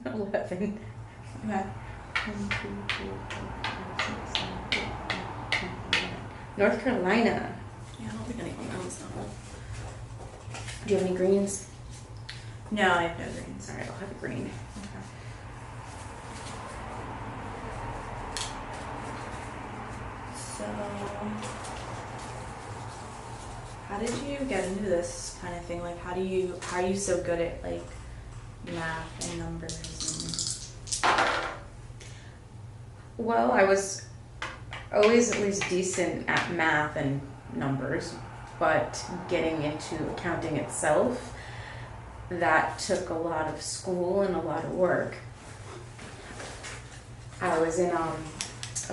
11. Okay. 1, 2, 3, 4, 5, 6, 7, 8, 9, 10, 11. North Carolina. Yeah, I don't think anyone knows that one. Do you have any greens? No, I have no greens. All right, I'll have a green. Okay. So, how did you get into this kind of thing? Like, how are you so good at like math and numbers? Well, I was always at least decent at math and numbers, but getting into accounting itself, that took a lot of school and a lot of work. I was in a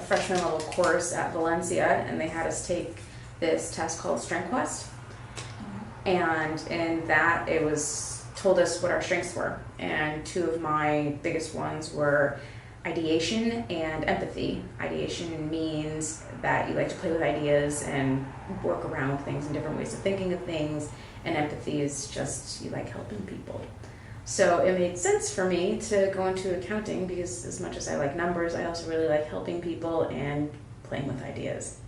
freshman level course at Valencia, and they had us take this test called Strength Quest. And in that, it was told us what our strengths were. And two of my biggest ones were ideation and empathy. Ideation means that you like to play with ideas and work around things and different ways of thinking of things. And empathy is just you like helping people. So it made sense for me to go into accounting because as much as I like numbers, I also really like helping people and playing with ideas.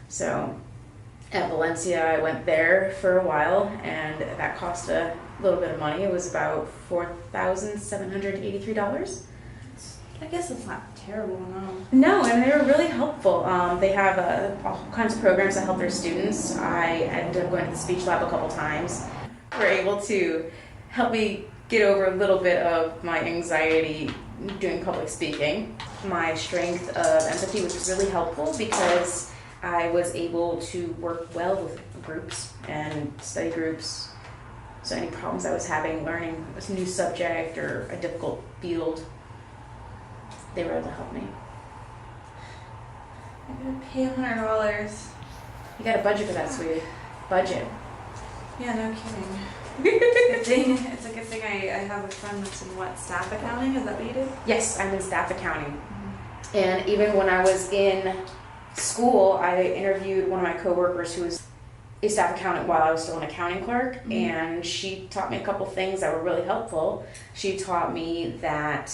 So at Valencia, I went there for a while, and that cost a little bit of money. It was about $4,783. I guess it's not terrible, no. No, and they were really helpful. They have all kinds of programs that help their students. I ended up going to the speech lab a couple times. They were able to help me get over a little bit of my anxiety doing public speaking. My strength of empathy was really helpful because I was able to work well with groups and study groups. So any problems I was having learning a new subject or a difficult field, they were able to help me. I'm gonna pay $100. You got a budget for that, sweetie. Budget. Yeah, no kidding. It's a good thing I have a friend that's in staff accounting? Is that what you did? Yes, I'm in staff accounting. And even when I was in school, I interviewed one of my coworkers who was a staff accountant while I was still an accounting clerk, and she taught me a couple things that were really helpful. She taught me that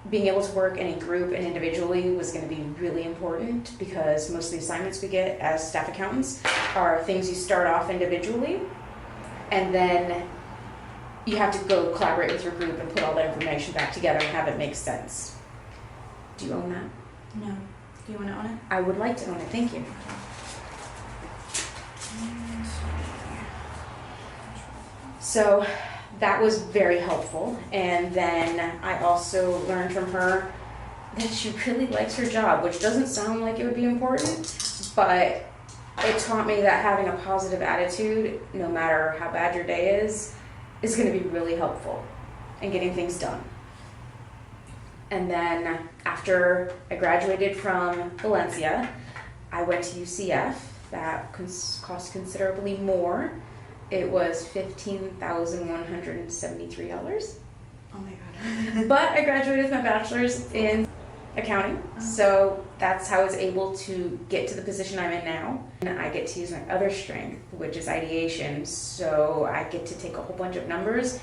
being able to work in a group and individually was going to be really important because most of the assignments we get as staff accountants are things you start off individually and then you have to go collaborate with your group and put all that information back together and have it make sense. Do you own that? No. Do you want to own it? I would like to own it, thank you. So that was very helpful. And then I also learned from her that she really likes her job, which doesn't sound like it would be important, but it taught me that having a positive attitude, no matter how bad your day is going to be really helpful in getting things done. And then after I graduated from Valencia, I went to UCF. That cost considerably more. It was $15,173. Oh my god. But I graduated with my bachelor's in accounting, so that's how I was able to get to the position I'm in now. And I get to use my other strength, which is ideation, so I get to take a whole bunch of numbers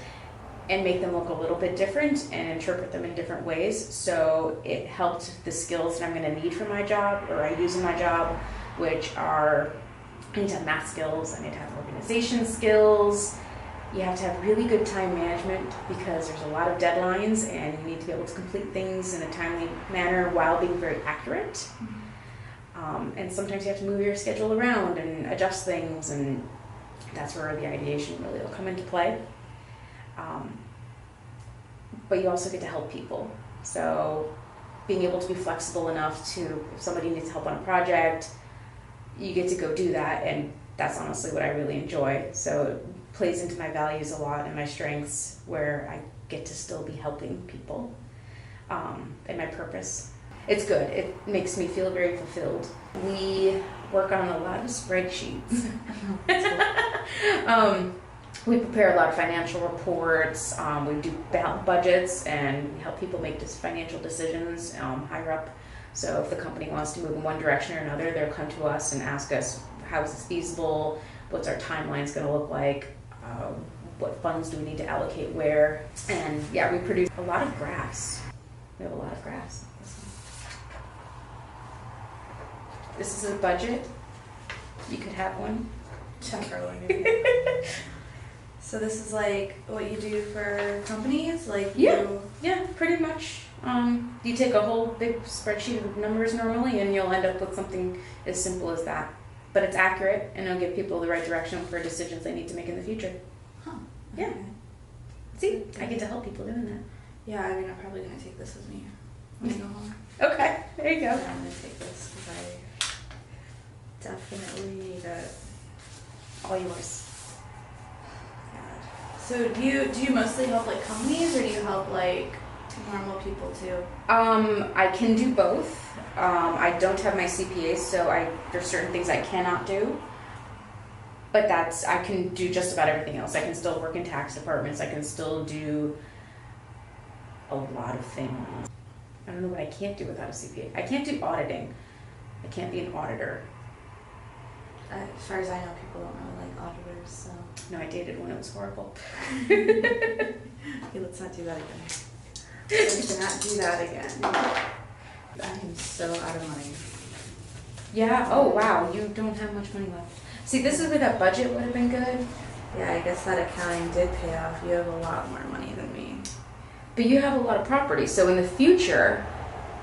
and make them look a little bit different and interpret them in different ways. So it helped the skills that I'm going to need for my job, or I use in my job, which are, I need to have math skills, I need to have organization skills. You have to have really good time management because there's a lot of deadlines and you need to be able to complete things in a timely manner while being very accurate. And sometimes you have to move your schedule around and adjust things, and that's where the ideation really will come into play. But you also get to help people. So being able to be flexible enough to, if somebody needs help on a project, you get to go do that, and that's honestly what I really enjoy. So it plays into my values a lot and my strengths, where I get to still be helping people, and my purpose. It's good. It makes me feel very fulfilled. We work on a lot of spreadsheets. We prepare a lot of financial reports. We do budgets, and we help people make financial decisions higher up. So if the company wants to move in one direction or another, they'll come to us and ask us, how is this feasible? What's our timelines going to look like? what funds do we need to allocate where. And yeah, we produce a lot of graphs. We have a lot of graphs. This is a budget. You could have one. Temporarily. So this is like what you do for companies? Like Yeah, pretty much. You take a whole big spreadsheet of numbers normally and you'll end up with something as simple as that. But it's accurate and it'll give people the right direction for decisions they need to make in the future. Huh. Yeah. Okay. See, I get to help people doing that. Yeah, I mean, I'm probably going to take this with me when I go home. Okay, there you go. I'm going to take this because I definitely need it. All yours. God. So do you mostly help like companies or do you help like normal people too? I can do both. I don't have my CPA, so there's certain things I cannot do. But I can do just about everything else. I can still work in tax departments. I can still do a lot of things. I don't know what I can't do without a CPA. I can't do auditing. I can't be an auditor. As far as I know, people don't really like auditors, so. No, I dated one. It was horrible. Okay, let's not do that again. Let's not do that again. I am so out of money. Yeah. Oh, wow. You don't have much money left. See, this is where that budget would have been good. Yeah, I guess that accounting did pay off. You have a lot more money than me. But you have a lot of properties. So in the future,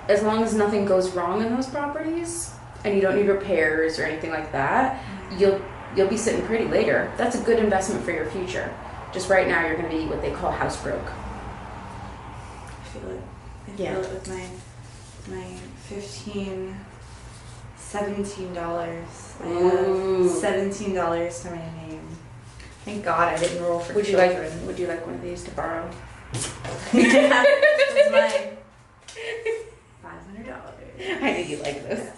as long as nothing goes wrong in those properties and you don't need repairs or anything like that, you'll be sitting pretty later. That's a good investment for your future. Just right now, you're going to be what they call house broke. I feel it. I Yeah. feel it with my $15, $17. I Ooh. have $17 to my name. Thank God I didn't roll for Would you children. like one of these to borrow? Yeah, that's mine. $500. I knew you like this.